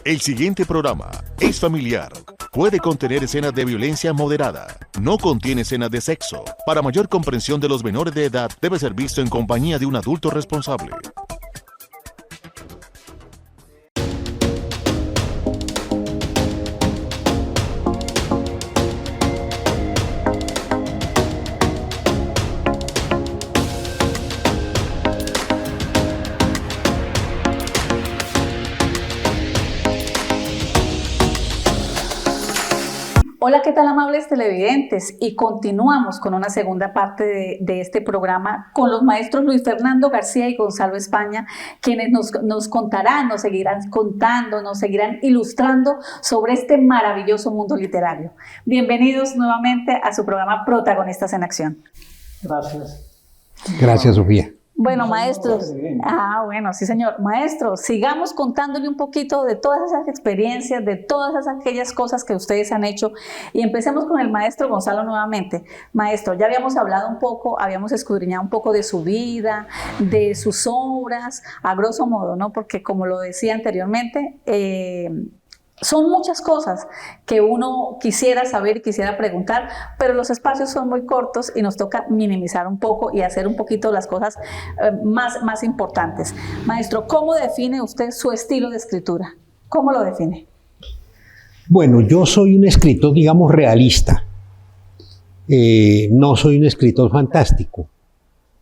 El siguiente programa es familiar. Puede contener escenas de violencia moderada. No contiene escenas de sexo. Para mayor comprensión de los menores de edad, debe ser visto en compañía de un adulto responsable. Hola, ¿qué tal, amables televidentes? Y continuamos con una segunda parte de este programa con los maestros Luis Fernando García y Gonzalo España, quienes nos contarán, nos seguirán contando, nos seguirán ilustrando sobre este maravilloso mundo literario. Bienvenidos nuevamente a su programa Protagonistas en Acción. Gracias. Gracias, Sofía. Bueno, maestros, bueno, sí señor, maestros, sigamos contándole un poquito de todas esas experiencias, de todas aquellas cosas que ustedes han hecho, y empecemos con el maestro Gonzalo nuevamente. Maestro, ya habíamos hablado un poco, habíamos escudriñado un poco de su vida, de sus obras, a grosso modo, ¿no? Porque como lo decía anteriormente, son muchas cosas que uno quisiera saber y quisiera preguntar, pero los espacios son muy cortos y nos toca minimizar un poco y hacer un poquito las cosas más importantes. Maestro, ¿cómo define usted su estilo de escritura? ¿Cómo lo define? Bueno, yo soy un escritor, digamos, realista. No soy un escritor fantástico.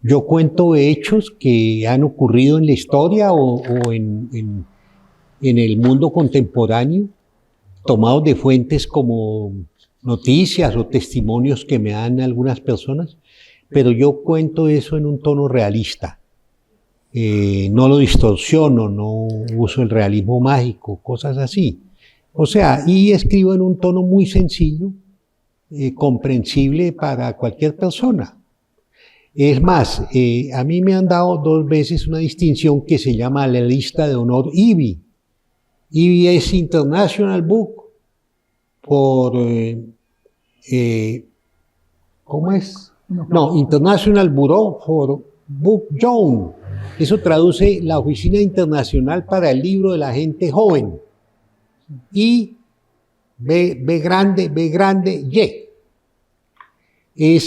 Yo cuento hechos que han ocurrido en la historia o en el mundo contemporáneo, tomados de fuentes como noticias o testimonios que me dan algunas personas, pero yo cuento eso en un tono realista. No lo distorsiono, no uso el realismo mágico, cosas así. O sea, y escribo en un tono muy sencillo, comprensible para cualquier persona. Es más, a mí me han dado 2 veces una distinción que se llama la lista de honor IBI. IBI es International Book por, ¿cómo es? No, International Bureau for Book Young. Eso traduce la Oficina Internacional para el Libro de la Gente Joven. Y B grande, Y.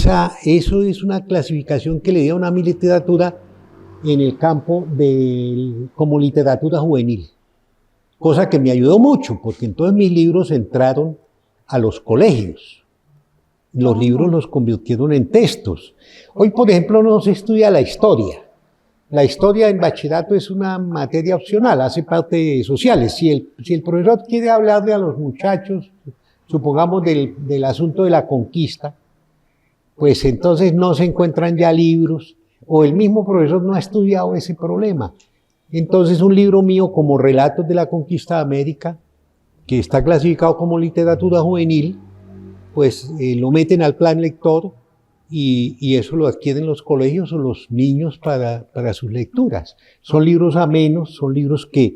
Eso es una clasificación que le dieron a mi literatura en el campo como literatura juvenil. Cosa que me ayudó mucho, porque entonces mis libros entraron a los colegios. Los libros los convirtieron en textos. Hoy, por ejemplo, no se estudia la historia. La historia en bachillerato es una materia opcional, hace parte de sociales. Si el profesor quiere hablarle a los muchachos, supongamos del asunto de la conquista, pues entonces no se encuentran ya libros, o el mismo profesor no ha estudiado ese problema. Entonces un libro mío como Relatos de la Conquista de América, que está clasificado como literatura juvenil, pues lo meten al plan lector y eso lo adquieren los colegios o los niños para sus lecturas. Son libros amenos, son libros que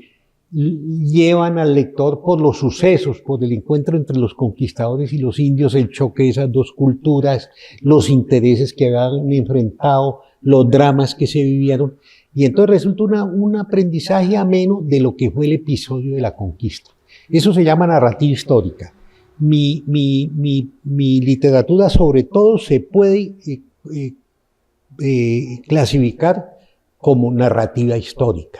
llevan al lector por los sucesos, por el encuentro entre los conquistadores y los indios, el choque de esas 2 culturas, los intereses que habían enfrentado, los dramas que se vivieron. Y entonces resulta un aprendizaje ameno de lo que fue el episodio de la conquista. Eso se llama narrativa histórica. Mi literatura, sobre todo, se puede clasificar como narrativa histórica.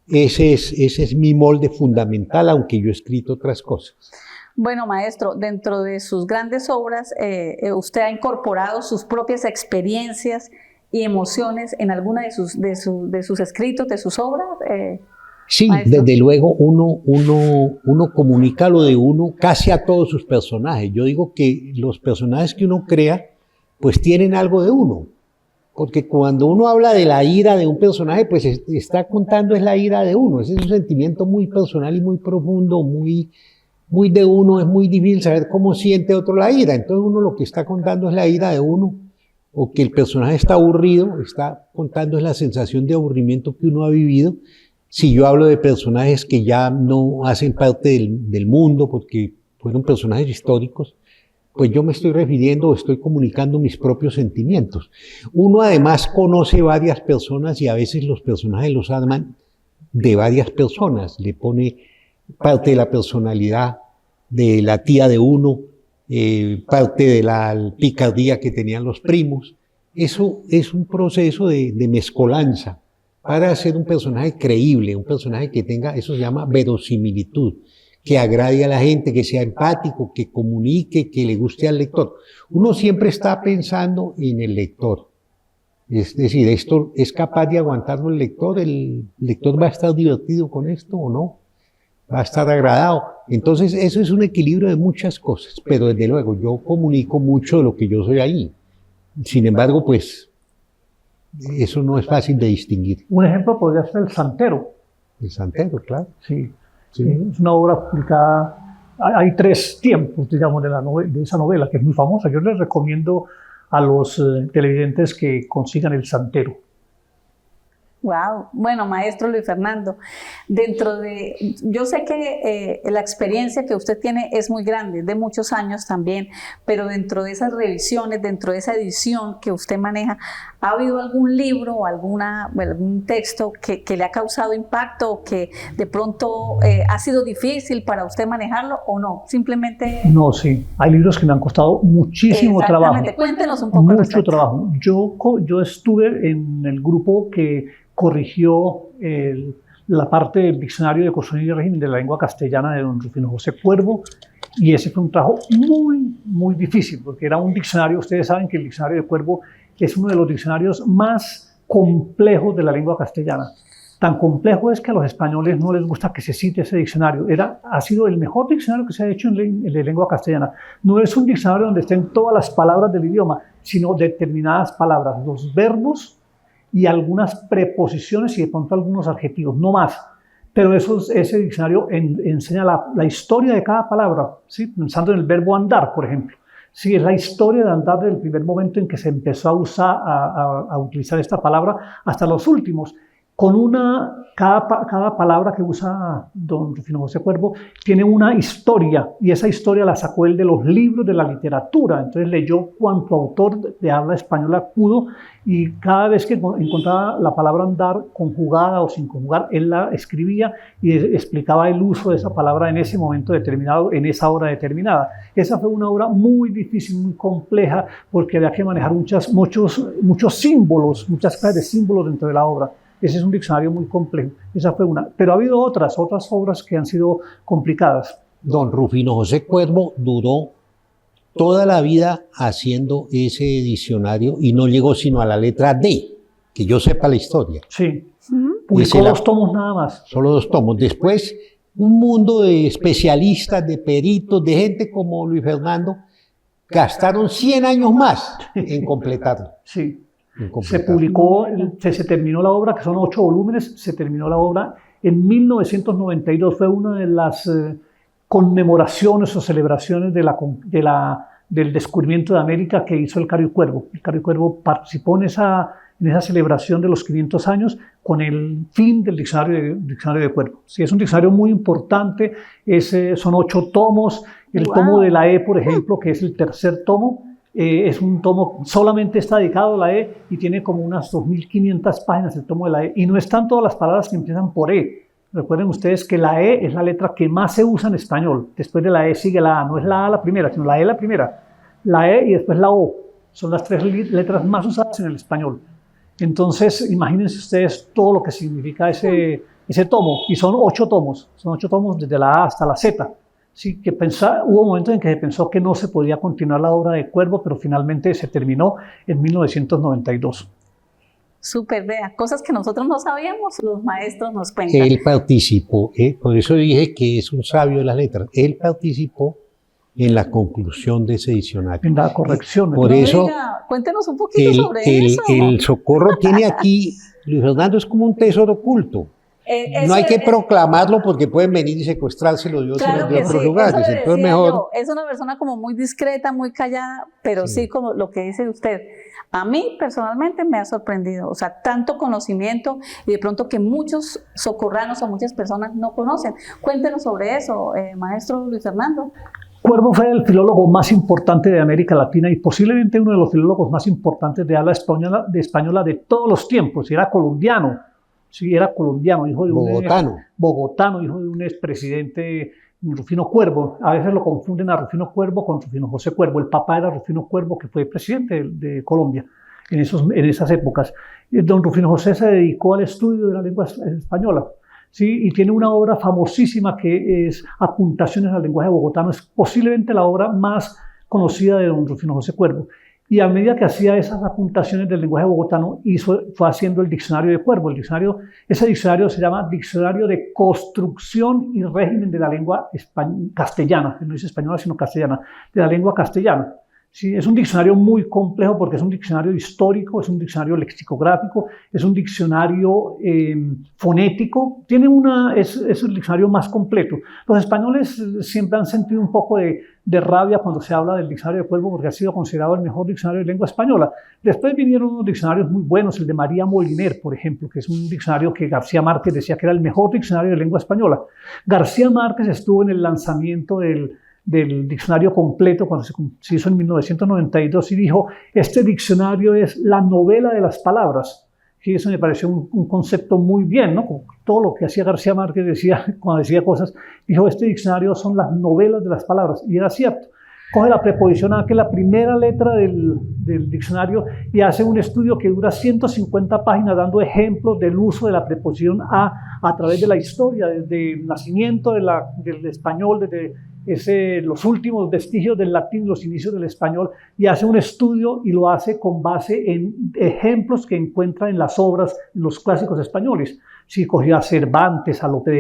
Ese es mi molde fundamental, aunque yo he escrito otras cosas. Bueno, maestro, dentro de sus grandes obras, usted ha incorporado sus propias experiencias y emociones en alguna de sus escritos, de sus obras. Sí, maestro. Desde luego uno comunica lo de uno casi a todos sus personajes. Yo digo que los personajes que uno crea, pues tienen algo de uno. Porque cuando uno habla de la ira de un personaje, pues está contando es la ira de uno. Ese es un sentimiento muy personal y muy profundo, muy de uno. Es muy difícil saber cómo siente otro la ira. Entonces uno lo que está contando es la ira de uno. O que el personaje está aburrido, está contando es la sensación de aburrimiento que uno ha vivido. Si yo hablo de personajes que ya no hacen parte del mundo, porque fueron personajes históricos, pues yo me estoy refiriendo o estoy comunicando mis propios sentimientos. Uno además conoce varias personas y a veces los personajes los arman de varias personas. Le pone parte de la personalidad de la tía de uno, parte de la picardía que tenían los primos. Eso es un proceso de mezcolanza para hacer un personaje creíble, un personaje que tenga, eso se llama verosimilitud, que agrade a la gente, que sea empático, que comunique, que le guste al lector. Uno siempre está pensando en el lector. Es decir, ¿esto es capaz de aguantarlo el lector? ¿El lector va a estar divertido con esto o no? ¿Va a estar agradado? Entonces, eso es un equilibrio de muchas cosas, pero desde luego yo comunico mucho de lo que yo soy ahí. Sin embargo, pues, eso no es fácil de distinguir. Un ejemplo podría ser El Santero. El Santero, claro. Sí. Sí. Es una obra publicada, hay 3 tiempos, digamos, de esa novela, que es muy famosa. Yo les recomiendo a los televidentes que consigan El Santero. Wow, bueno, maestro Luis Fernando, yo sé que la experiencia que usted tiene es muy grande, de muchos años también, pero dentro de esas revisiones, dentro de esa edición que usted maneja, ¿ha habido algún libro o algún texto que le ha causado impacto o que de pronto ha sido difícil para usted manejarlo o no? Simplemente... No, sí, hay libros que me han costado muchísimo trabajo. Cuéntenos un poco. Mucho trabajo. Yo estuve en el grupo que corrigió la parte del diccionario de construcción y régimen de la lengua castellana de don Rufino José Cuervo, y ese fue un trabajo muy, muy difícil, porque era un diccionario, ustedes saben que el diccionario de Cuervo es uno de los diccionarios más complejos de la lengua castellana. Tan complejo es que a los españoles no les gusta que se cite ese diccionario. Ha sido el mejor diccionario que se ha hecho en lengua castellana. No es un diccionario donde estén todas las palabras del idioma, sino determinadas palabras, los verbos y algunas preposiciones y de pronto algunos adjetivos, no más. Pero ese diccionario enseña la historia de cada palabra, ¿sí? Pensando en el verbo andar, por ejemplo. Sí, es la historia de andar desde el primer momento en que se empezó a utilizar esta palabra hasta los últimos. Cada palabra que usa don Rufino José Cuervo tiene una historia, y esa historia la sacó él de los libros de la literatura. Entonces leyó cuanto autor de habla española pudo, y cada vez que encontraba la palabra andar conjugada o sin conjugar, él la escribía y explicaba el uso de esa palabra en ese momento determinado, en esa hora determinada. Esa fue una obra muy difícil, muy compleja, porque había que manejar muchos símbolos, muchas clases de símbolos dentro de la obra. Ese es un diccionario muy complejo. Esa fue una. Pero ha habido otras obras que han sido complicadas. Don Rufino José Cuervo duró toda la vida haciendo ese diccionario y no llegó sino a la letra D, que yo sepa la historia. Sí. Publicó 2 tomos nada más. Solo 2 tomos. Después, un mundo de especialistas, de peritos, de gente como Luis Fernando, gastaron 100 años más en completarlo. Sí. Se publicó, se terminó la obra, que son 8 volúmenes, se terminó la obra en 1992. Fue una de las conmemoraciones o celebraciones del descubrimiento de América que hizo el Cario Cuervo. El Cario Cuervo participó en esa celebración de los 500 años con el fin del diccionario de Cuervo. Sí, es un diccionario muy importante, son 8 tomos. El tomo de la E, por ejemplo, que es el tercer tomo, es un tomo, solamente está dedicado a la E y tiene como unas 2500 páginas el tomo de la E, y no están todas las palabras que empiezan por E. Recuerden ustedes que la E es la letra que más se usa en español. Después de la E sigue la A, no es la A la primera, sino la E la primera, la E y después la O. Son las 3 letras más usadas en el español. Entonces, imagínense ustedes todo lo que significa ese tomo, y son 8 tomos, desde la A hasta la Z. Sí, hubo momentos en que se pensó que no se podía continuar la obra de Cuervo, pero finalmente se terminó en 1992. Súper, vea, cosas que nosotros no sabíamos, los maestros nos cuentan. Él participó, por eso dije que es un sabio de las letras, él participó en la conclusión de ese diccionario. En la corrección. Por eso, cuéntenos un poquito sobre eso. El Socorro tiene aquí, Luis Fernando es como un tesoro oculto. No hay que proclamarlo porque pueden venir y secuestrárselo de otros lugares. Entonces mejor. Es una persona como muy discreta, muy callada, pero sí como lo que dice usted. A mí personalmente me ha sorprendido, o sea, tanto conocimiento y de pronto que muchos socorranos o muchas personas no conocen. Cuéntenos sobre eso, maestro Luis Fernando. Cuervo fue el filólogo más importante de América Latina y posiblemente uno de los filólogos más importantes de habla española de todos los tiempos. Era colombiano. Sí, era colombiano, hijo de bogotano, hijo de un expresidente, Rufino Cuervo. A veces lo confunden a Rufino Cuervo con Rufino José Cuervo. El papá era Rufino Cuervo, que fue presidente de Colombia en esas épocas. Don Rufino José se dedicó al estudio de la lengua española. Sí, y tiene una obra famosísima que es Apuntaciones al lenguaje bogotano. Es posiblemente la obra más conocida de don Rufino José Cuervo. Y a medida que hacía esas apuntaciones del lenguaje bogotano, fue haciendo el diccionario de Cuervo. Ese diccionario se llama Diccionario de Construcción y Régimen de la Lengua Castellana. No dice española, sino castellana, de la lengua castellana. Sí, es un diccionario muy complejo porque es un diccionario histórico, es un diccionario lexicográfico, es un diccionario fonético. Es el diccionario más completo. Los españoles siempre han sentido un poco de rabia cuando se habla del diccionario de Cuervo porque ha sido considerado el mejor diccionario de lengua española. Después vinieron unos diccionarios muy buenos, el de María Moliner, por ejemplo, que es un diccionario que García Márquez decía que era el mejor diccionario de lengua española. García Márquez estuvo en el lanzamiento del diccionario completo cuando se hizo en 1992 y dijo: este diccionario es la novela de las palabras. Y eso me pareció un concepto muy bien, ¿no? Como todo lo que hacía García Márquez cuando decía cosas, dijo: este diccionario son las novelas de las palabras, y era cierto. Coge la preposición a, que es la primera letra del diccionario, y hace un estudio que dura 150 páginas dando ejemplos del uso de la preposición a través de la historia, desde el nacimiento del español, desde los últimos vestigios del latín, los inicios del español, y hace un estudio y lo hace con base en ejemplos que encuentra en las obras, en los clásicos españoles. Sí, cogió a Cervantes, a Lope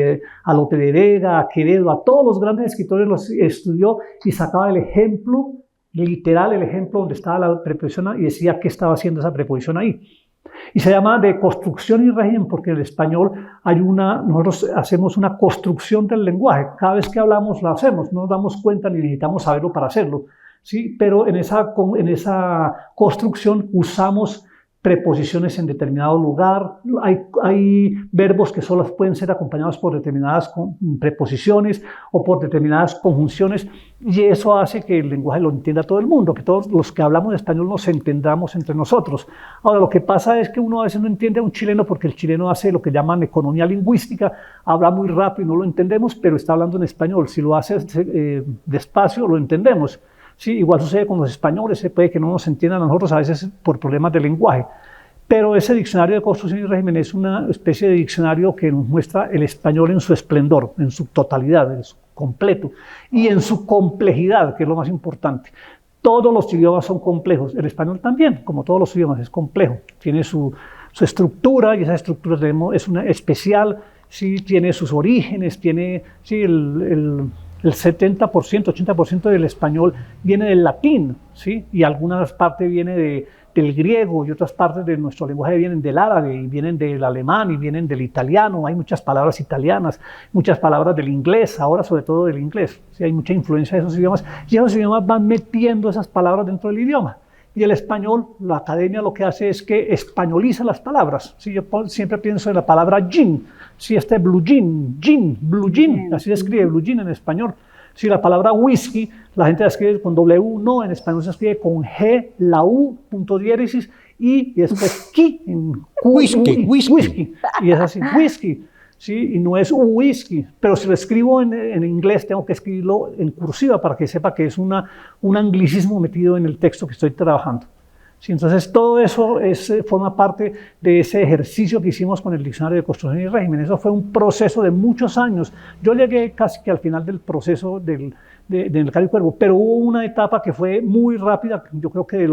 de Vega, a Quevedo, a todos los grandes escritores los estudió y sacaba el ejemplo literal, el ejemplo donde estaba la preposición y decía qué estaba haciendo esa preposición ahí. Y se llama de construcción y régimen porque en el español nosotros hacemos una construcción del lenguaje. Cada vez que hablamos lo hacemos, no nos damos cuenta ni necesitamos saberlo para hacerlo. ¿Sí? Pero en esa construcción usamos preposiciones en determinado lugar. Hay verbos que solo pueden ser acompañados por determinadas preposiciones o por determinadas conjunciones, y eso hace que el lenguaje lo entienda todo el mundo, que todos los que hablamos español nos entendamos entre nosotros. Ahora, lo que pasa es que uno a veces no entiende a un chileno porque el chileno hace lo que llaman economía lingüística, habla muy rápido y no lo entendemos, pero está hablando en español. Si lo hace despacio, lo entendemos. Sí, igual sucede con los españoles, se puede que no nos entiendan a nosotros a veces por problemas de lenguaje. Pero ese diccionario de construcción y régimen es una especie de diccionario que nos muestra el español en su esplendor, en su totalidad, en su completo y en su complejidad, que es lo más importante. Todos los idiomas son complejos, el español también, como todos los idiomas, es complejo. Tiene su estructura y esa estructura es una especial, sí, tiene sus orígenes, tiene sí, el 70%, 80% del español viene del latín, ¿sí? Y algunas partes viene del griego y otras partes de nuestro lenguaje vienen del árabe y vienen del alemán y vienen del italiano. Hay muchas palabras italianas, muchas palabras del inglés, ahora sobre todo del inglés. ¿Sí? Hay mucha influencia de esos idiomas y esos idiomas van metiendo esas palabras dentro del idioma. Y el español, la academia lo que hace es que españoliza las palabras. ¿Sí? Yo siempre pienso en la palabra gin. Si este blue jean, blue jean, así se escribe blue jean en español. Si la palabra whisky, la gente la escribe con W, no, en español se escribe con G, la U, punto diéresis, y después ki, en whisky. Y es así, whisky. ¿Sí? Y no es whisky, pero si lo escribo en inglés tengo que escribirlo en cursiva para que sepa que es un anglicismo metido en el texto que estoy trabajando. ¿Sí? Entonces todo eso forma parte de ese ejercicio que hicimos con el diccionario de construcción y régimen. Eso fue un proceso de muchos años. Yo llegué casi que al final del proceso del Callo y Cuervo, pero hubo una etapa que fue muy rápida, yo creo que del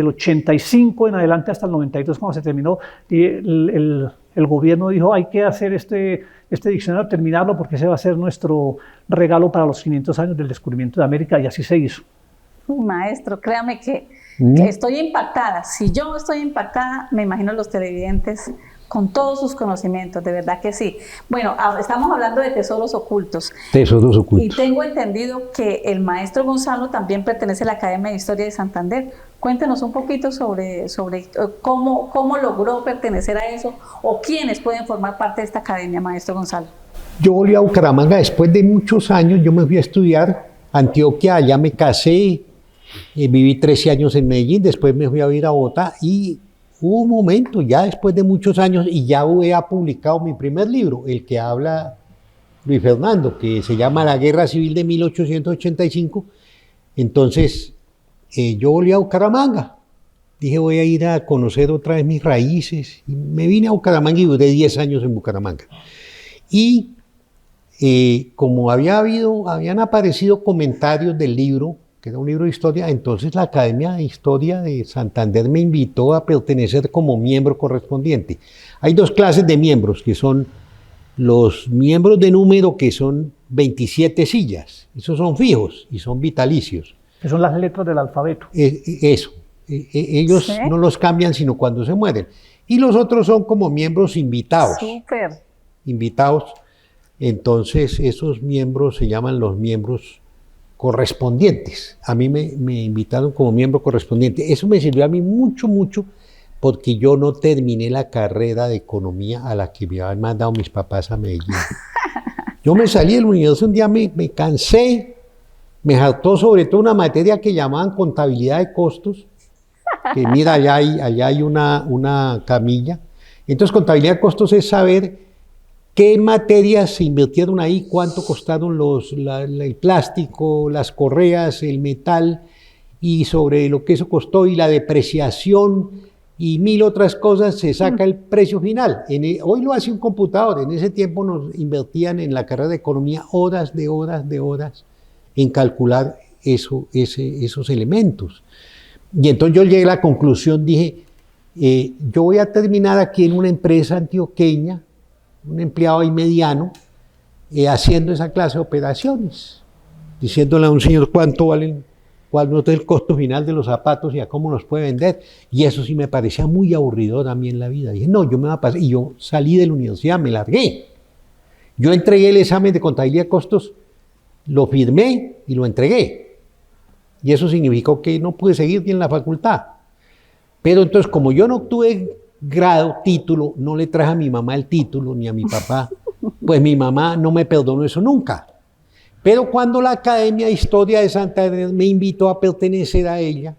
85 en adelante hasta el 92 cuando se terminó, y el gobierno dijo hay que hacer este diccionario, terminarlo porque ese va a ser nuestro regalo para los 500 años del descubrimiento de América, y así se hizo. Maestro, créame que estoy impactada. Si yo estoy impactada, me imagino los televidentes con todos sus conocimientos, de verdad que sí. Bueno, estamos hablando de tesoros ocultos. Tesoros ocultos. Y tengo entendido que el maestro Gonzalo también pertenece a la Academia de Historia de Santander. Cuéntenos un poquito sobre cómo logró pertenecer a eso o quiénes pueden formar parte de esta academia, maestro Gonzalo. Yo volví a Bucaramanga después de muchos años, yo me fui a estudiar a Antioquia, allá me casé, viví 13 años en Medellín, después me fui a vivir a Bogotá y hubo un momento, ya después de muchos años, y ya había publicado mi primer libro, el que habla Luis Fernando, que se llama La Guerra Civil de 1885. Entonces, yo volví a Bucaramanga. Dije, voy a ir a conocer otra vez mis raíces. Y me vine a Bucaramanga y duré 10 años en Bucaramanga. Y como habían aparecido comentarios del libro, que era un libro de historia, entonces la Academia de Historia de Santander me invitó a pertenecer como miembro correspondiente. Hay dos clases de miembros, que son los miembros de número, que son 27 sillas. Esos son fijos y son vitalicios. Que son las letras del alfabeto. Eso. Ellos ¿sí? No los cambian sino cuando se mueren. Y los otros son como miembros invitados. Súper. Invitados. Entonces esos miembros se llaman los miembros correspondientes. A mí me invitaron como miembro correspondiente. Eso me sirvió a mí mucho, mucho, porque yo no terminé la carrera de economía a la que me habían mandado mis papás a Medellín. Yo me salí de la universidad un día, me cansé, me hartó sobre todo una materia que llamaban contabilidad de costos, que mira, allá hay una camilla. Entonces, contabilidad de costos es saber qué materias se invirtieron ahí, cuánto costaron el plástico, las correas, el metal, y sobre lo que eso costó y la depreciación y 1000 otras cosas, se saca el precio final. Hoy lo hace un computador. En ese tiempo nos invertían en la carrera de economía horas en calcular esos elementos. Y entonces yo llegué a la conclusión, dije, yo voy a terminar aquí en una empresa antioqueña, un empleado ahí mediano, haciendo esa clase de operaciones, diciéndole a un señor cuánto valen, cuál no es el costo final de los zapatos y a cómo los puede vender. Y eso sí me parecía muy aburridor a mí en la vida. Dije, no, yo me voy a pasar. Y yo salí de la universidad, me largué. Yo entregué el examen de contabilidad de costos, lo firmé y lo entregué. Y eso significó que no pude seguir en la facultad. Pero entonces, como yo no obtuve grado, título, no le traje a mi mamá el título, ni a mi papá, pues mi mamá no me perdonó eso nunca. Pero cuando la Academia de Historia de Santander me invitó a pertenecer a ella,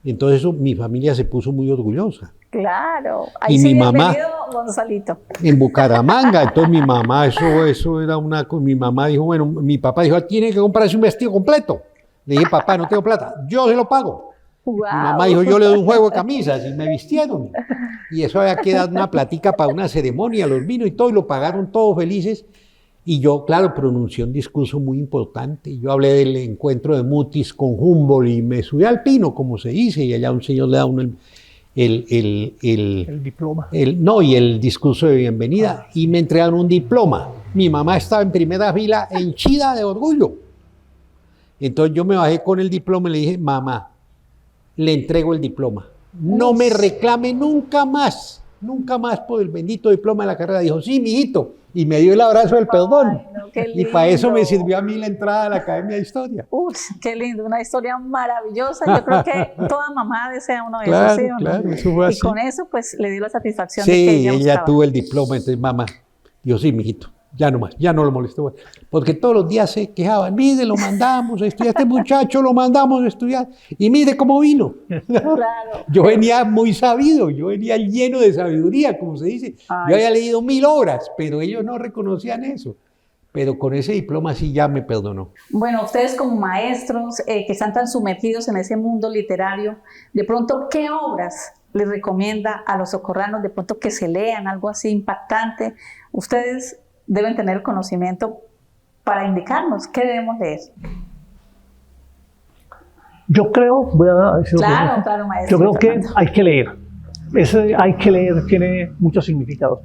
entonces mi familia se puso muy orgullosa. Claro, ahí y sí, mi mamá, Gonzalito. En Bucaramanga, entonces mi mamá, eso era mi mamá dijo, bueno, mi papá dijo, tiene que comprarse un vestido completo. Le dije, papá, no tengo plata, yo se lo pago. Wow. Mi mamá dijo, yo le doy un juego de camisas, y me vistieron. Y eso había quedado una platica para una ceremonia, los vinos y todo, y lo pagaron todos felices. Y yo, claro, pronuncié un discurso muy importante. Yo hablé del encuentro de Mutis con Humboldt y me subí al pino, como se dice, y allá un señor le da uno el diploma. Y el discurso de bienvenida. Y me entregaron un diploma. Mi mamá estaba en primera fila, henchida de orgullo. Entonces yo me bajé con el diploma y le dije, mamá, le entrego el diploma. No me reclame nunca más por el bendito diploma de la carrera. Dijo, sí, mijito. Y me dio el abrazo del perdón. Ay, no, y para eso me sirvió a mí la entrada a la Academia de Historia. Uf, qué lindo, una historia maravillosa. Yo creo que toda mamá desea uno de claro, esos, ¿sí o no? Claro, eso fue así. Y con eso, pues, le dio la satisfacción sí, de que ella tuvo el diploma. Entonces, mamá, yo sí, mijito, ya no más, ya no lo molesto. Porque todos los días se quejaban, mire, lo mandamos a estudiar, este muchacho lo mandamos a estudiar, y mire cómo vino. Claro. Yo venía muy sabido, yo venía lleno de sabiduría, como se dice. Ay. Yo había leído 1000 obras, pero ellos no reconocían eso. Pero con ese diploma sí ya me perdonó. Bueno, ustedes como maestros que están tan sumergidos en ese mundo literario, de pronto, ¿qué obras les recomienda a los socorranos? De pronto que se lean algo así impactante. Ustedes deben tener conocimiento para indicarnos qué debemos leer. Yo creo, voy a decir claro, maestro. Yo creo que hay que leer. Ese hay que leer tiene muchos significados.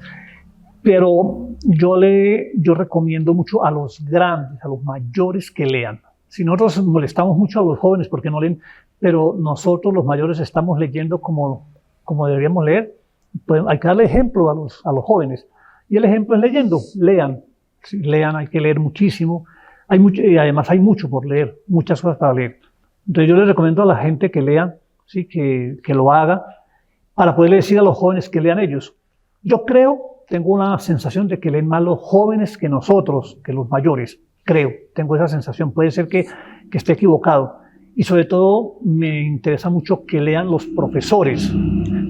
Pero yo recomiendo mucho a los grandes, a los mayores que lean. Si nosotros molestamos mucho a los jóvenes porque no leen, pero nosotros los mayores estamos leyendo como deberíamos leer, pues hay que darle ejemplo a los jóvenes. Y el ejemplo es leyendo, lean. Sí, lean, hay que leer muchísimo. Y además hay mucho por leer, muchas cosas para leer. Entonces yo les recomiendo a la gente que lea, ¿sí? que lo haga, para poderle decir a los jóvenes que lean ellos. Yo tengo una sensación de que leen más los jóvenes que nosotros, que los mayores. Tengo esa sensación. Puede ser que esté equivocado. Y sobre todo me interesa mucho que lean los profesores.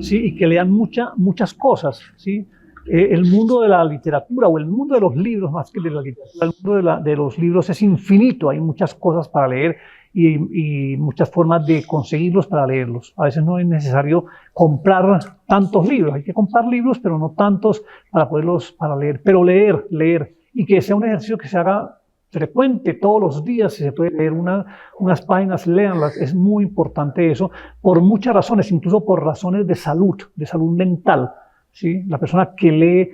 ¿sí? Y que lean muchas cosas, ¿sí? El mundo de la literatura o el mundo de los libros, más que de la literatura, el mundo de los libros es infinito, hay muchas cosas para leer y muchas formas de conseguirlos para leerlos. A veces no es necesario comprar tantos libros, hay que comprar libros, pero no tantos para leer, pero leer, y que sea un ejercicio que se haga frecuente todos los días. Si se puede leer unas páginas, léanlas, es muy importante eso, por muchas razones, incluso por razones de salud mental. ¿Sí? La persona que lee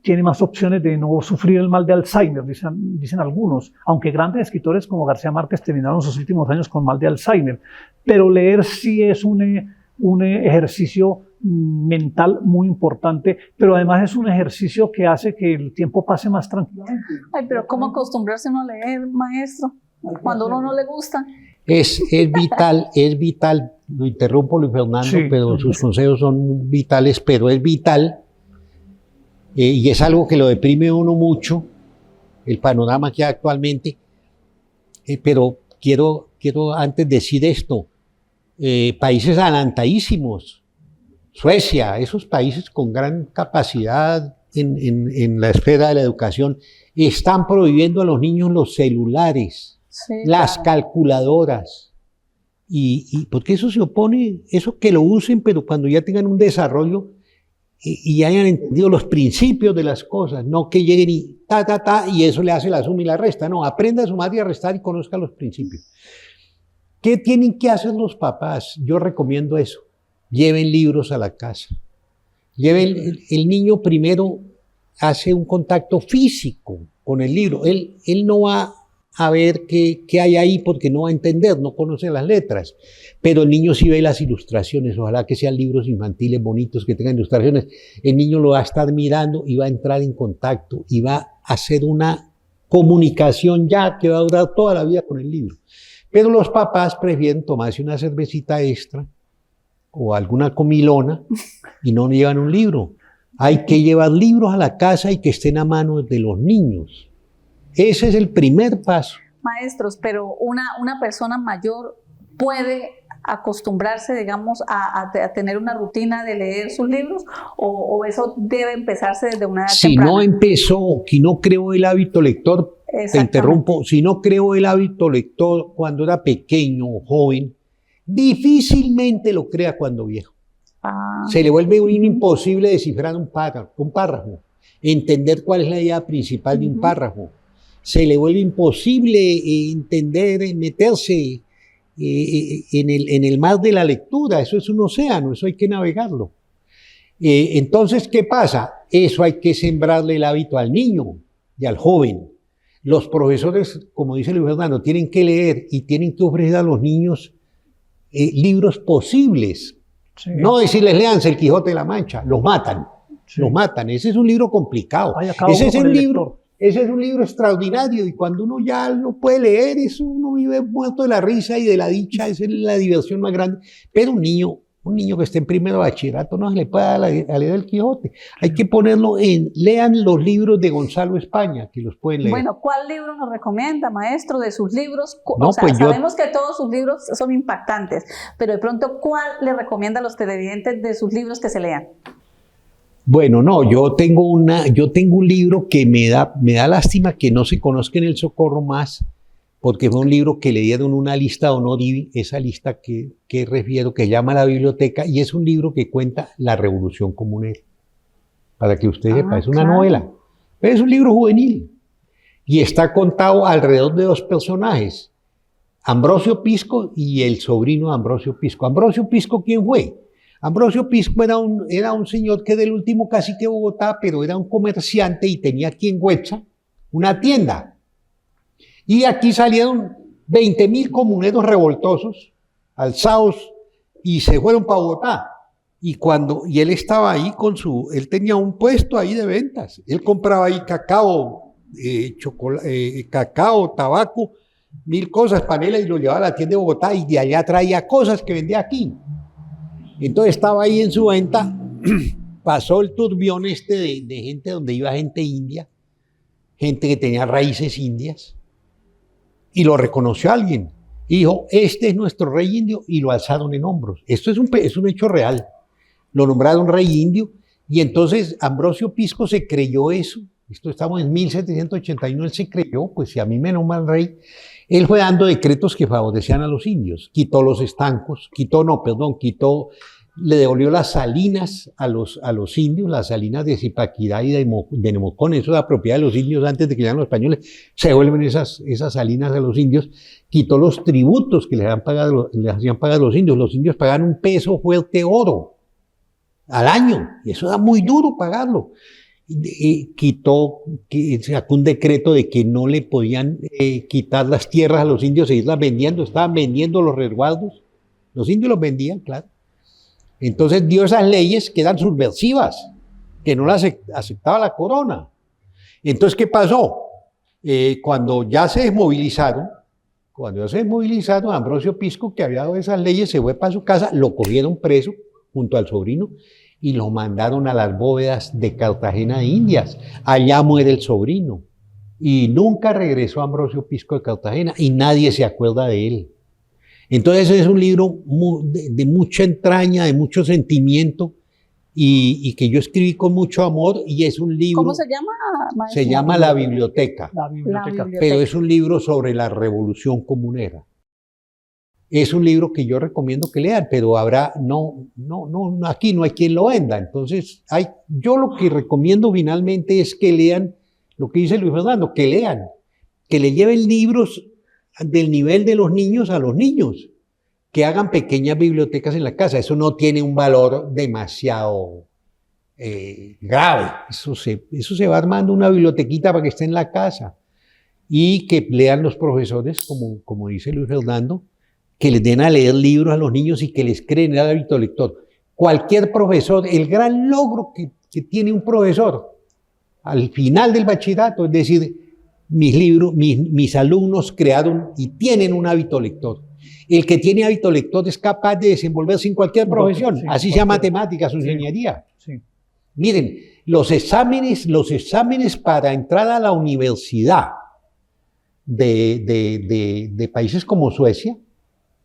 tiene más opciones de no sufrir el mal de Alzheimer, dicen algunos, aunque grandes escritores como García Márquez terminaron sus últimos años con mal de Alzheimer. Pero leer sí es un ejercicio mental muy importante, pero además es un ejercicio que hace que el tiempo pase más tranquilamente. Ay, pero ¿cómo acostumbrarse uno a leer, maestro? Cuando a uno no le gusta. Es vital, lo interrumpo, Luis Fernando, sí, pero sus consejos son vitales, pero es vital, y es algo que lo deprime a uno mucho, el panorama que hay actualmente, pero quiero antes decir esto, países adelantadísimos, Suecia, esos países con gran capacidad en la esfera de la educación, están prohibiendo a los niños los celulares. Sí, las calculadoras, y porque eso se opone, eso que lo usen, pero cuando ya tengan un desarrollo y hayan entendido los principios de las cosas, no que lleguen y y eso le hace la suma y la resta, no, aprenda a sumar y a restar y conozca los principios. ¿Qué tienen que hacer los papás? Yo recomiendo eso, lleven libros a la casa, el niño primero hace un contacto físico con el libro, él no va a ver qué hay ahí porque no va a entender, no conoce las letras, pero el niño sí ve las ilustraciones, ojalá que sean libros infantiles bonitos que tengan ilustraciones, el niño lo va a estar mirando y va a entrar en contacto y va a hacer una comunicación ya que va a durar toda la vida con el libro. Pero los papás prefieren tomarse una cervecita extra o alguna comilona y no llevan un libro. Hay que llevar libros a la casa y que estén a mano de los niños. Ese es el primer paso. Maestros, pero una persona mayor puede acostumbrarse, digamos, a tener una rutina de leer sus libros, o eso debe empezarse desde una edad temprana. Si no empezó, si no creó el hábito lector, te interrumpo, si no creó el hábito lector cuando era pequeño o joven, difícilmente lo crea cuando viejo. Se le vuelve imposible descifrar un párrafo, entender cuál es la idea principal de un párrafo. Se le vuelve imposible entender, meterse en el mar de la lectura. Eso es un océano, eso hay que navegarlo. Entonces, ¿qué pasa? Eso hay que sembrarle el hábito al niño y al joven. Los profesores, como dice Luis Fernando, tienen que leer y tienen que ofrecer a los niños libros posibles. Sí. No decirles, léanse El Quijote de la Mancha, los matan. Sí. Los matan. Ese es un libro complicado. Ese es un libro extraordinario, y cuando uno ya lo puede leer, eso uno vive muerto de la risa y de la dicha, esa es la diversión más grande. Pero un niño que esté en primero de bachillerato no se le puede dar a leer El Quijote. Hay que ponerlo lean los libros de Gonzalo España, que los pueden leer. Bueno, ¿cuál libro nos recomienda, maestro, de sus libros? No, pues sabemos que todos sus libros son impactantes, pero de pronto, ¿cuál le recomienda a los televidentes de sus libros que se lean? Bueno, no, yo tengo un libro que me da lástima que no se conozca en el Socorro más, porque fue un libro que le dieron una lista de honor, y esa lista que refiero, que llama La Biblioteca, y es un libro que cuenta la Revolución Comunera, para que usted sepa, es una novela, pero es un libro juvenil, y está contado alrededor de dos personajes, Ambrosio Pisco y el sobrino de Ambrosio Pisco. Ambrosio Pisco, ¿quién fue? Ambrosio Pisco era un señor que del último cacique de Bogotá, pero era un comerciante y tenía aquí en Huetza una tienda. Y aquí salieron 20.000 comuneros revoltosos, alzados, y se fueron para Bogotá. Y él estaba ahí él tenía un puesto ahí de ventas. Él compraba ahí cacao, cacao, tabaco, 1.000 cosas, paneles, y lo llevaba a la tienda de Bogotá, y de allá traía cosas que vendía aquí. Entonces estaba ahí en su venta, pasó el turbión de gente, donde iba gente india, gente que tenía raíces indias, y lo reconoció alguien, y dijo, este es nuestro rey indio, y lo alzaron en hombros. Esto es un hecho real. lo nombraron rey indio, y entonces Ambrosio Pisco se creyó eso. Esto estamos en 1781, él se creyó, pues si a mí me nombran rey, él fue dando decretos que favorecían a los indios, quitó los estancos, le devolvió las salinas a los indios, las salinas de Zipaquirá y de Nemocón, eso era propiedad de los indios antes de que llegaran los españoles, se devuelven esas salinas a los indios, quitó los tributos que les hacían pagar los indios pagaban un peso fuerte oro al año, y eso era muy duro pagarlo. Sacó un decreto de que no le podían quitar las tierras a los indios e irlas vendiendo, estaban vendiendo los resguardos, los indios los vendían, claro. Entonces dio esas leyes que eran subversivas, que no las aceptaba la corona. Entonces, ¿qué pasó? Cuando ya se desmovilizaron, Ambrosio Pisco, que había dado esas leyes, se fue para su casa, lo cogieron preso junto al sobrino y lo mandaron a las bóvedas de Cartagena de Indias. Allá muere el sobrino y nunca regresó Ambrosio Pisco de Cartagena y nadie se acuerda de él. Entonces es un libro de mucha entraña, de mucho sentimiento y que yo escribí con mucho amor, y es un libro... ¿Cómo se llama, maestro? Se llama La Biblioteca. La biblioteca. Pero es un libro sobre la Revolución Comunera. Es un libro que yo recomiendo que lean, pero aquí no hay quien lo venda. Entonces, yo lo que recomiendo finalmente es que lean lo que dice Luis Fernando, que lean, que le lleven libros del nivel de los niños a los niños, que hagan pequeñas bibliotecas en la casa. Eso no tiene un valor demasiado grave. Eso se va armando una bibliotequita para que esté en la casa, y que lean los profesores, como dice Luis Fernando, que les den a leer libros a los niños y que les creen el hábito lector. Cualquier profesor, el gran logro que tiene un profesor al final del bachillerato, es decir, mis alumnos crearon y tienen un hábito lector. El que tiene hábito lector es capaz de desenvolverse en cualquier profesión, sí, así sea matemáticas o ingeniería. Sí. Miren, los exámenes para entrar a la universidad de países como Suecia,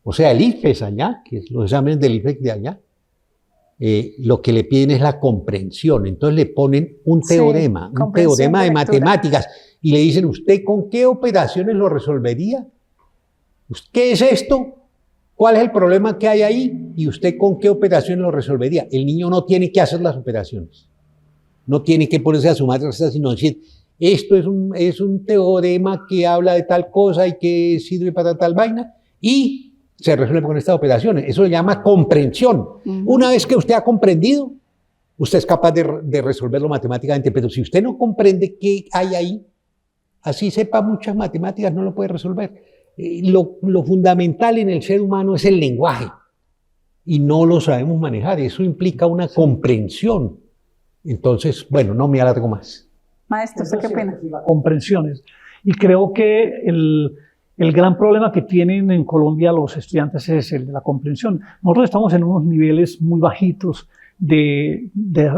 o sea, el IFES allá, que es los exámenes del IFES de allá, lo que le piden es la comprensión. Entonces le ponen un teorema de matemáticas, y le dicen, ¿usted con qué operaciones lo resolvería? ¿Qué es esto? ¿Cuál es el problema que hay ahí? ¿Y usted con qué operaciones lo resolvería? El niño no tiene que hacer las operaciones, no tiene que ponerse a sumar, sino decir, esto es un teorema que habla de tal cosa y que sirve para tal vaina, y se resuelve con estas operaciones. Eso se llama comprensión. Una vez que usted ha comprendido, usted es capaz de resolverlo matemáticamente, pero si usted no comprende qué hay ahí, así sepa muchas matemáticas, no lo puede resolver. Lo fundamental en el ser humano es el lenguaje, y no lo sabemos manejar. Eso implica una comprensión. Entonces, bueno, no me alargo más. Maestro, ¿usted qué opina? Comprensiones. Y creo que el gran problema que tienen en Colombia los estudiantes es el de la comprensión. Nosotros estamos en unos niveles muy bajitos de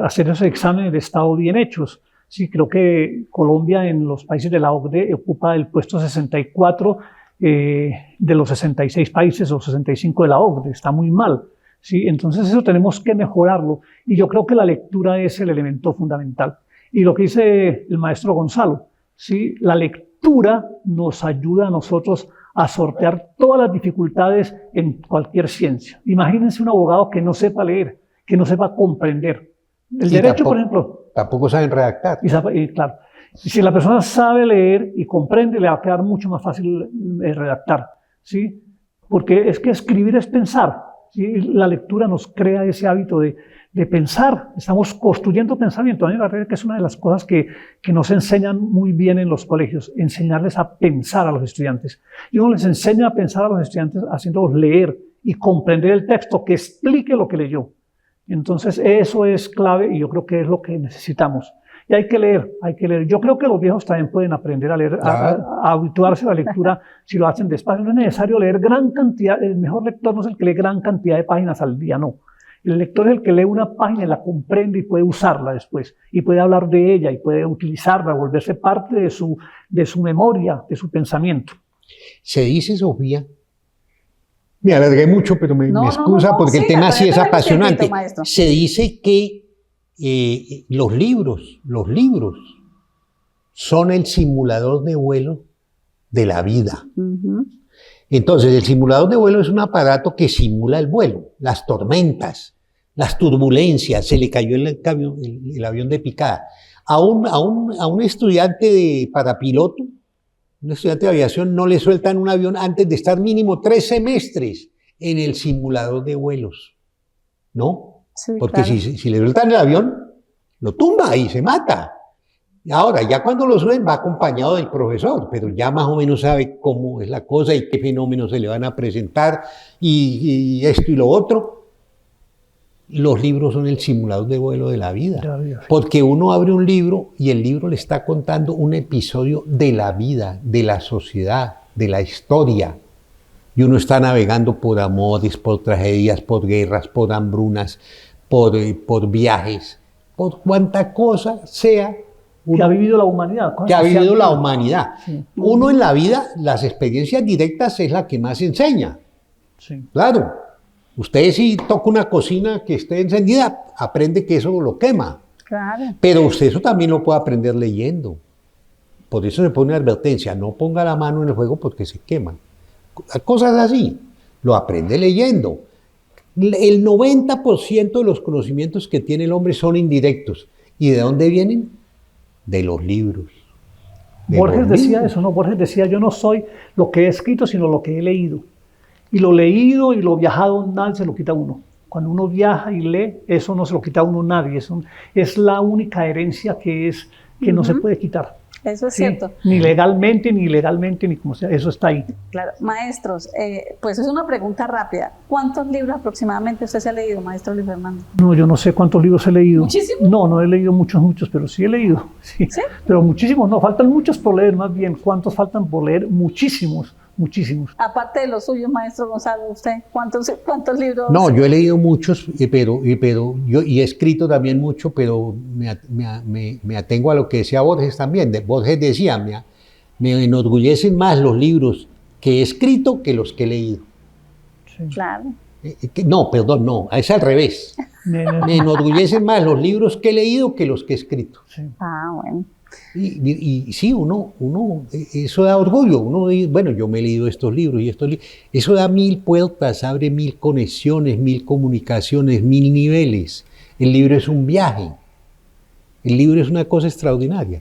hacer esos exámenes de estado bien hechos. Sí, creo que Colombia en los países de la OCDE ocupa el puesto 64 de los 66 países o 65 de la OCDE. Está muy mal. ¿Sí? Entonces eso tenemos que mejorarlo, y yo creo que la lectura es el elemento fundamental. Y lo que dice el maestro Gonzalo, ¿sí? La lectura nos ayuda a nosotros a sortear todas las dificultades en cualquier ciencia. Imagínense un abogado que no sepa leer, que no sepa comprender. El derecho, por ejemplo. Tampoco saben redactar. Claro. Si la persona sabe leer y comprende, le va a quedar mucho más fácil redactar, ¿sí? Porque es que escribir es pensar, ¿sí? La lectura nos crea ese hábito de pensar. Estamos construyendo pensamiento. A mí me parece que es una de las cosas que nos enseñan muy bien en los colegios, enseñarles a pensar a los estudiantes. Y uno les enseña a pensar a los estudiantes haciéndolos leer y comprender el texto, que explique lo que leyó. Entonces eso es clave, y yo creo que es lo que necesitamos. Y hay que leer, hay que leer. Yo creo que los viejos también pueden aprender a leer, a habituarse a la lectura si lo hacen despacio. No es necesario leer gran cantidad, el mejor lector no es el que lee gran cantidad de páginas al día, no. El lector es el que lee una página y la comprende y puede usarla después, y puede hablar de ella, y puede utilizarla, volverse parte de su memoria, de su pensamiento. Se dice, Sofía, Me alargué mucho, pero me excusa porque el tema sí es apasionante. Se dice que los libros son el simulador de vuelo de la vida. Entonces, el simulador de vuelo es un aparato que simula el vuelo, las tormentas, las turbulencias. Se le cayó el avión de picada. A un estudiante para piloto, un estudiante de aviación, no le sueltan un avión antes de estar mínimo 3 semestres en el simulador de vuelos, ¿no? Sí, porque claro. si le sueltan el avión, lo tumba y se mata. Ahora, ya cuando lo suben va acompañado del profesor, pero ya más o menos sabe cómo es la cosa y qué fenómenos se le van a presentar y esto y lo otro. Los libros son el simulador de vuelo de la vida, porque uno abre un libro y el libro le está contando un episodio de la vida, de la sociedad, de la historia. Y uno está navegando por amores, por tragedias, por guerras, por hambrunas, por viajes, por cuanta cosa sea. Que ha vivido la humanidad. Que ha vivido la humanidad. Sí. Uno en la vida, las experiencias directas es la que más enseña. Sí. Claro. Usted si toca una cocina que esté encendida, aprende que eso lo quema. Claro. Pero usted eso también lo puede aprender leyendo. Por eso se pone una advertencia, no ponga la mano en el fuego porque se queman. Cosas así, lo aprende leyendo. El 90% de los conocimientos que tiene el hombre son indirectos. ¿Y de dónde vienen? De los libros. Borges decía eso, ¿no? Borges decía, yo no soy lo que he escrito, sino lo que he leído. Y lo leído y lo viajado, nadie se lo quita a uno. Cuando uno viaja y lee, eso no se lo quita a uno nadie. Eso es la única herencia que no se puede quitar. Eso es cierto. Ni legalmente, ni ilegalmente, ni como sea, eso está ahí. Claro. Maestros, pues es una pregunta rápida. ¿Cuántos libros aproximadamente usted se ha leído, maestro Luis Fernando? No, yo no sé cuántos libros he leído. ¿Muchísimos? No he leído muchos, pero sí he leído. Sí. ¿Sí? Pero muchísimos, no, faltan muchos por leer, más bien. ¿Cuántos faltan por leer? Muchísimos. Aparte de los suyos, maestro Gonzalo, ¿usted cuántos libros? No, yo he leído muchos, pero yo he escrito también mucho, pero me atengo a lo que decía Borges también. Borges decía, me enorgullecen más los libros que he escrito que los que he leído. Sí. Claro. No, es al revés. Me enorgullecen más los libros que he leído que los que he escrito. Sí. Ah, bueno. Y sí, uno, eso da orgullo. Uno dice, bueno, yo me he leído estos libros y estos libros. Eso da 1000 puertas, abre 1000 conexiones, 1000 comunicaciones, 1000 niveles. El libro es un viaje. El libro es una cosa extraordinaria.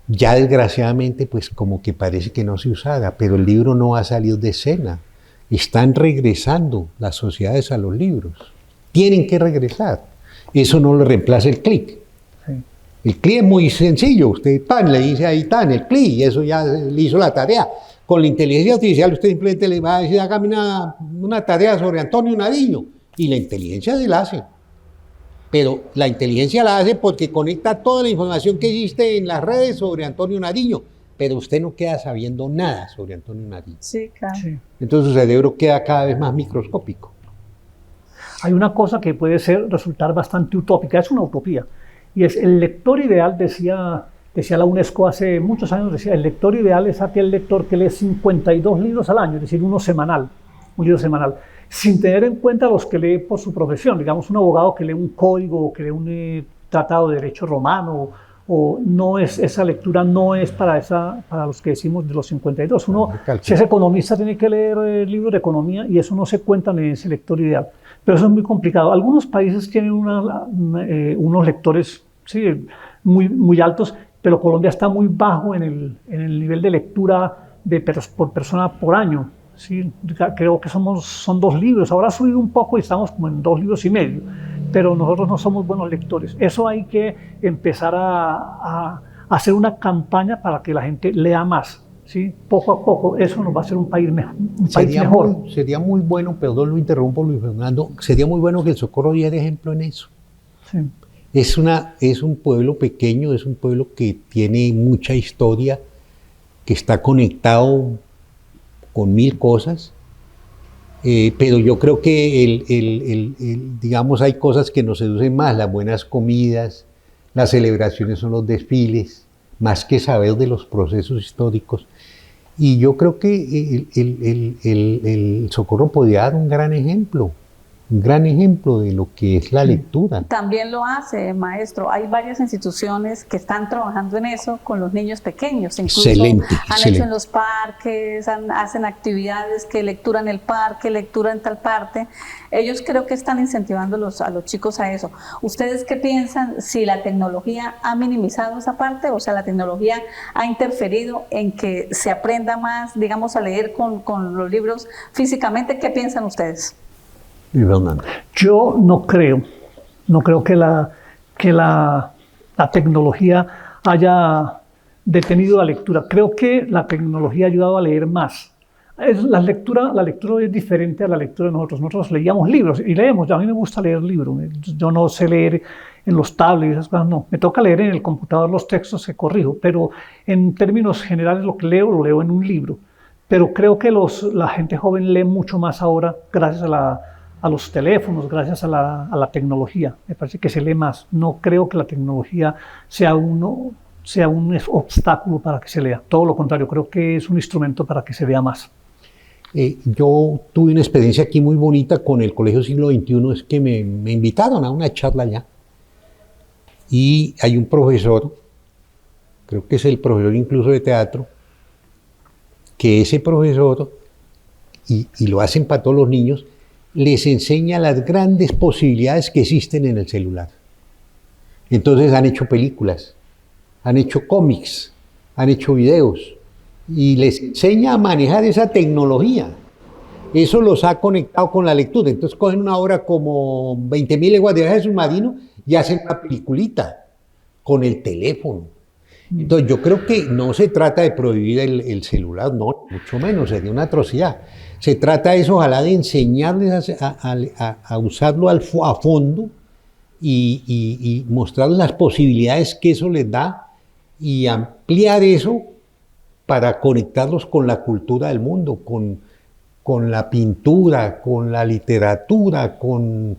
Ya desgraciadamente, pues como que parece que no se usara, pero el libro no va a salir de escena. Están regresando las sociedades a los libros. Tienen que regresar. Eso no le reemplaza el clic. El CLI es muy sencillo, usted le dice ahí el CLI y eso ya le hizo la tarea. Con la inteligencia artificial usted simplemente le va a decir, hágame una tarea sobre Antonio Nariño y la inteligencia se la hace. Pero la inteligencia la hace porque conecta toda la información que existe en las redes sobre Antonio Nariño, pero usted no queda sabiendo nada sobre Antonio Nariño. Sí, claro. Sí. Entonces su cerebro queda cada vez más microscópico. Hay una cosa que puede resultar bastante utópica, es una utopía. Y es el lector ideal, decía la UNESCO hace muchos años, decía, el lector ideal es aquel lector que lee 52 libros al año, es decir, un libro semanal, sin tener en cuenta los que lee por su profesión. Digamos, un abogado que lee un código o que lee un tratado de derecho romano, o no es, esa lectura no es para los que decimos de los 52. Si es economista, tiene que leer libros de economía y eso no se cuenta en ese lector ideal. Pero eso es muy complicado. Algunos países tienen unos lectores muy altos, pero Colombia está muy bajo en el nivel de lectura por persona por año. ¿Sí? Creo que son 2 libros. Ahora ha subido un poco y estamos como en 2,5 libros, pero nosotros no somos buenos lectores. Eso hay que empezar a hacer una campaña para que la gente lea más. ¿Sí? Poco a poco, eso nos va a hacer un país mejor. Sería muy bueno, perdón, lo interrumpo, Luis Fernando, sería muy bueno que el Socorro diera ejemplo en eso. Sí. Es un pueblo pequeño, es un pueblo que tiene mucha historia, que está conectado con 1000 cosas, pero yo creo que digamos, hay cosas que nos seducen más, las buenas comidas, las celebraciones son los desfiles, más que saber de los procesos históricos. Y yo creo que el Socorro podía dar un gran ejemplo de lo que es la lectura. También lo hace, maestro. Hay varias instituciones que están trabajando en eso con los niños pequeños. Incluso han hecho en los parques, hacen actividades que lectura en el parque, lectura en tal parte. Ellos creo que están incentivando a los chicos a eso. ¿Ustedes qué piensan si la tecnología ha minimizado esa parte? O sea, la tecnología ha interferido en que se aprenda más, digamos, a leer con los libros físicamente. ¿Qué piensan ustedes? Yo no creo que la tecnología haya detenido la lectura. Creo que la tecnología ha ayudado a leer más. La lectura es diferente a la lectura de nosotros. Nosotros leíamos libros y leemos. A mí me gusta leer libros. Yo no sé leer en los tablets y esas cosas, no. Me toca leer en el computador los textos que corrijo, pero en términos generales lo que leo, lo leo en un libro. Pero creo que la gente joven lee mucho más ahora gracias a los teléfonos, gracias a la tecnología. Me parece que se lee más. No creo que la tecnología sea un obstáculo para que se lea. Todo lo contrario, creo que es un instrumento para que se vea más. Yo tuve una experiencia aquí muy bonita con el Colegio Siglo XXI, es que me invitaron a una charla allá. Y hay un profesor, creo que es el profesor incluso de teatro, que ese profesor, y lo hacen para todos los niños, les enseña las grandes posibilidades que existen en el celular. Entonces han hecho películas, han hecho cómics, han hecho videos y les enseña a manejar esa tecnología. Eso los ha conectado con la lectura. Entonces cogen una obra como 20.000 leguas de viaje submarino y hacen una peliculita con el teléfono. Entonces yo creo que no se trata de prohibir el celular, no, mucho menos, sería una atrocidad. Se trata de eso, ojalá de enseñarles a usarlo a fondo y mostrarles las posibilidades que eso les da y ampliar eso para conectarlos con la cultura del mundo, con la pintura, con la literatura, con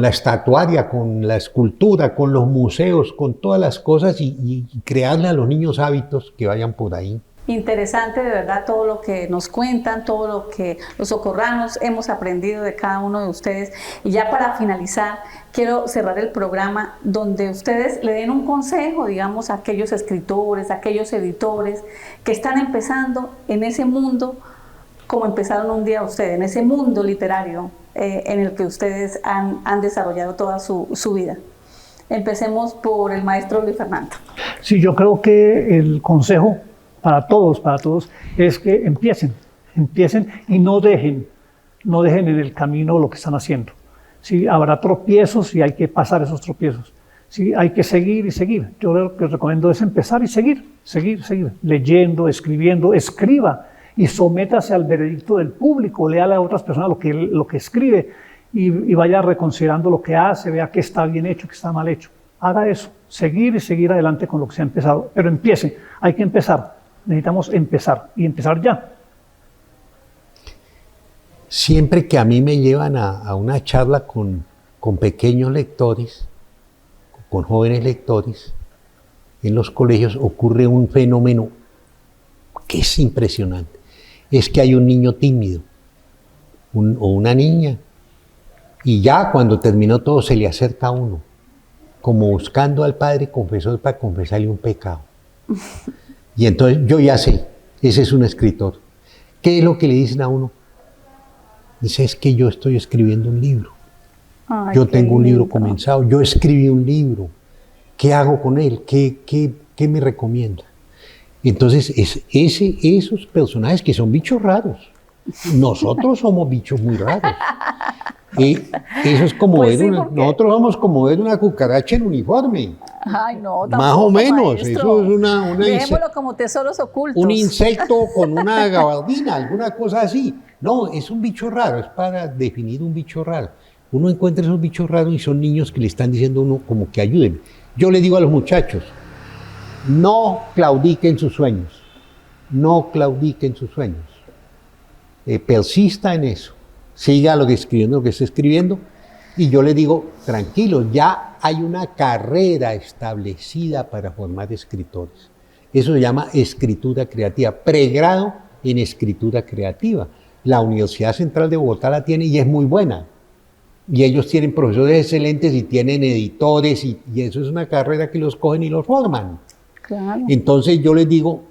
la estatuaria, con la escultura, con los museos, con todas las cosas y crearle a los niños hábitos que vayan por ahí. Interesante de verdad todo lo que nos cuentan, todo lo que los socorranos hemos aprendido de cada uno de ustedes. Y ya para finalizar, quiero cerrar el programa donde ustedes le den un consejo, digamos, a aquellos escritores, a aquellos editores que están empezando en ese mundo, como empezaron un día ustedes, en ese mundo literario en el que ustedes han desarrollado toda su vida. Empecemos por el maestro Luis Fernando. Sí, yo creo que el consejo para todos, es que empiecen y no dejen en el camino lo que están haciendo. ¿Sí? Habrá tropiezos y hay que pasar esos tropiezos. ¿Sí? Hay que seguir y seguir. Yo lo que recomiendo es empezar y seguir, leyendo, escribiendo, escriba y sométase al veredicto del público, léale a otras personas lo que escribe y vaya reconsiderando lo que hace, vea qué está bien hecho, qué está mal hecho. Haga eso, seguir y seguir adelante con lo que se ha empezado, pero empiece, hay que empezar. Necesitamos empezar y empezar ya. Siempre que a mí me llevan a una charla con pequeños lectores, con jóvenes lectores, en los colegios ocurre un fenómeno que es impresionante. Es que hay un niño tímido o una niña y ya cuando terminó todo se le acerca a uno, como buscando al Padre Confesor para confesarle un pecado. Y entonces yo ya sé, ese es un escritor. ¿Qué es lo que le dicen a uno? Dice, es que yo estoy escribiendo un libro. Ay, yo tengo un libro comenzado, yo escribí un libro. ¿Qué hago con él? ¿Qué me recomienda? Entonces, esos personajes que son bichos raros. Nosotros somos bichos muy raros. Eso es como pues ver nosotros vamos como ver una cucaracha en uniforme. Ay, no, tampoco, más o menos, maestro. Eso es una dejémoslo como tesoros ocultos. Un insecto con una gabardina, alguna cosa así. No, es un bicho raro, es para definir un bicho raro. Uno encuentra esos bichos raros y son niños que le están diciendo a uno como que ayúdenme. Yo le digo a los muchachos, no claudiquen sus sueños, no claudiquen sus sueños. Persista en eso, siga lo que está escribiendo y yo le digo, tranquilo, ya hay una carrera establecida para formar escritores. Eso se llama escritura creativa, pregrado en escritura creativa. La Universidad Central de Bogotá la tiene y es muy buena. Y ellos tienen profesores excelentes y tienen editores y eso es una carrera que los cogen y los forman. Claro. Entonces yo les digo,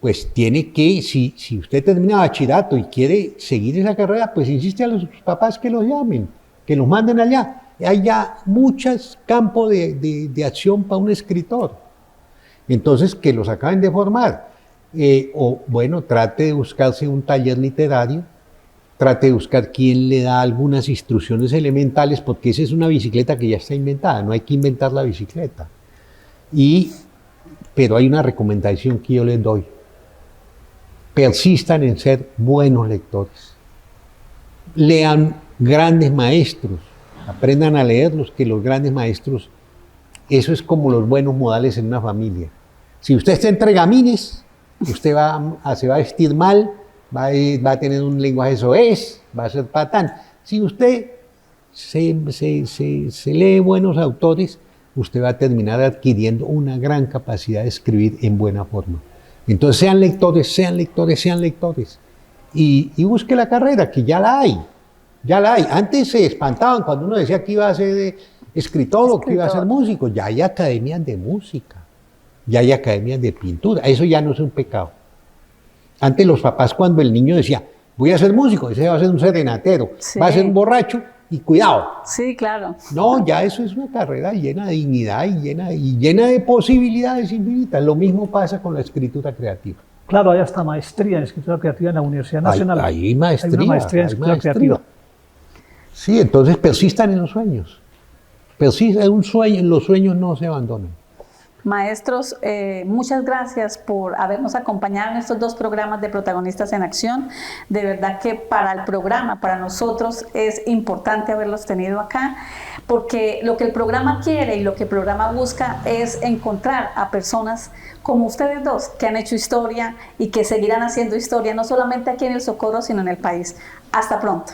pues tiene que, si usted termina bachillerato y quiere seguir esa carrera, pues insiste a los papás que los llamen, que los manden allá. Hay ya muchos campos de acción para un escritor. Entonces, que los acaben de formar. O bueno, trate de buscarse un taller literario, trate de buscar quién le da algunas instrucciones elementales, porque esa es una bicicleta que ya está inventada, no hay que inventar la bicicleta. Pero hay una recomendación que yo les doy. Persistan en ser buenos lectores. Lean grandes maestros, aprendan a leerlos, que los grandes maestros, eso es como los buenos modales en una familia. Si usted está entre gamines, usted se va a vestir mal, va a tener un lenguaje soez, va a ser patán. Si usted se lee buenos autores, usted va a terminar adquiriendo una gran capacidad de escribir en buena forma. Entonces sean lectores, sean lectores, sean lectores. Y busque la carrera, que ya la hay. Ya la hay. Antes se espantaban cuando uno decía que iba a ser escritor o que iba a ser músico. Ya hay academias de música, ya hay academias de pintura. Eso ya no es un pecado. Antes los papás, cuando el niño decía, voy a ser músico, ese va a ser un serenatero, sí, va a ser un borracho y cuidado. Sí, claro. No, ya eso es una carrera llena de dignidad y llena de posibilidades infinitas. Lo mismo pasa con la escritura creativa. Claro, hay hasta maestría en escritura creativa en la Universidad Nacional. Hay maestría. Hay una maestría en escritura creativa. Sí, entonces persistan en los sueños. Persistan en un sueño, los sueños no se abandonan. Maestros, muchas gracias por habernos acompañado en estos 2 programas de Protagonistas en Acción. De verdad que para el programa, para nosotros, es importante haberlos tenido acá, porque lo que el programa quiere y lo que el programa busca es encontrar a personas como ustedes dos, que han hecho historia y que seguirán haciendo historia, no solamente aquí en El Socorro, sino en el país. Hasta pronto.